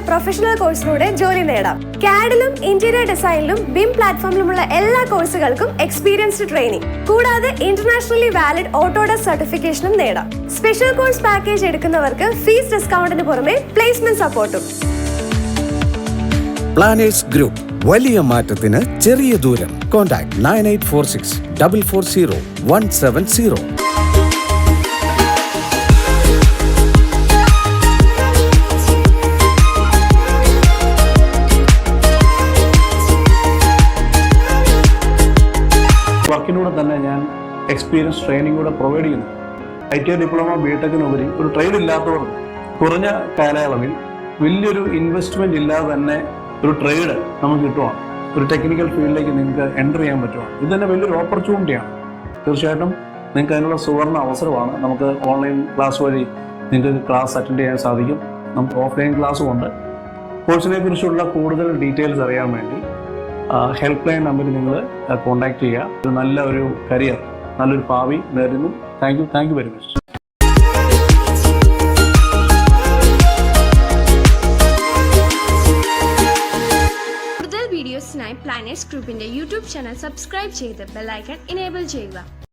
Professional കോഴ്സിലൂടെ ജോലി നേടാം. CAD-ലും interior ഡിസൈനിലും BIM പ്ലാറ്റ്ഫോമിലുമുള്ള എല്ലാ കോഴ്സുകൾക്കും എക്സ്പീരിയൻസ്ഡ് ട്രെയിനിങ്, കൂടാതെ ഇന്റർനാഷണലി വാലിഡ് ഓട്ടോഡെസ്ക് സർട്ടിഫിക്കേഷനും നേടാം. സ്പെഷ്യൽ കോഴ്സ് പാക്കേജ് എടുക്കുന്നവർക്ക് ഫീസ് ഡിസ്കൗണ്ടിന് പുറമെ പ്ലേസ്മെന്റ് സപ്പോർട്ടും. പ്ലാനേഴ്സ് ഗ്രൂപ്പ്, വലിയ മാറ്റത്തിന് ചെറിയ ദൂരം. കോൺടാക്ട് 9846 440 170. വർക്കിനൂടെ തന്നെ ഞാൻ എക്സ്പീരിയൻസ് ട്രെയിനിങ് കൂടെ പ്രൊവൈഡ് ചെയ്യുന്നു. ITI ഡിപ്ലോമ ബിടെക്കിനുപരി ഒരു ട്രേഡ് ഇല്ലാത്തവർക്ക് കുറഞ്ഞ കാലയളവിൽ വലിയൊരു ഇൻവെസ്റ്റ്മെന്റ് ഇല്ലാതെ തന്നെ ഒരു ട്രേഡ് നമുക്ക് കിട്ടുവാണ്. ഒരു ടെക്നിക്കൽ ഫീൽഡിലേക്ക് നിങ്ങൾക്ക് എൻ്റർ ചെയ്യാൻ പറ്റുവാണ്. ഇത് തന്നെ വലിയൊരു ഓപ്പർച്യൂണിറ്റിയാണ്. തീർച്ചയായിട്ടും നിങ്ങൾക്ക് അതിനുള്ള സുവർണ്ണ അവസരമാണ്. നമുക്ക് ഓൺലൈൻ ക്ലാസ് വഴി നിങ്ങൾക്ക് ക്ലാസ് അറ്റൻഡ് ചെയ്യാൻ സാധിക്കും. നമുക്ക് ഓഫ്ലൈൻ ക്ലാസ്സും ഉണ്ട്. കോഴ്സിനെ കുറിച്ചുള്ള കൂടുതൽ ഡീറ്റെയിൽസ് അറിയാൻ വേണ്ടി ഹെൽപ്പ് ലൈൻ നമ്പറിൽ നിങ്ങൾ കോൺടാക്ട് ചെയ്യുക. ഒരു നല്ലൊരു കരിയർ, നല്ലൊരു ഭാവി നേരുന്നു. Thank you very much. കൂടുതൽ വീഡിയോസിനായി പ്ലാനേഴ്സ് ഗ്രൂപ്പിന്റെ യൂട്യൂബ് ചാനൽ സബ്സ്ക്രൈബ് ചെയ്ത് ബെൽ ഐക്കൺ എനേബിൾ ചെയ്യുക.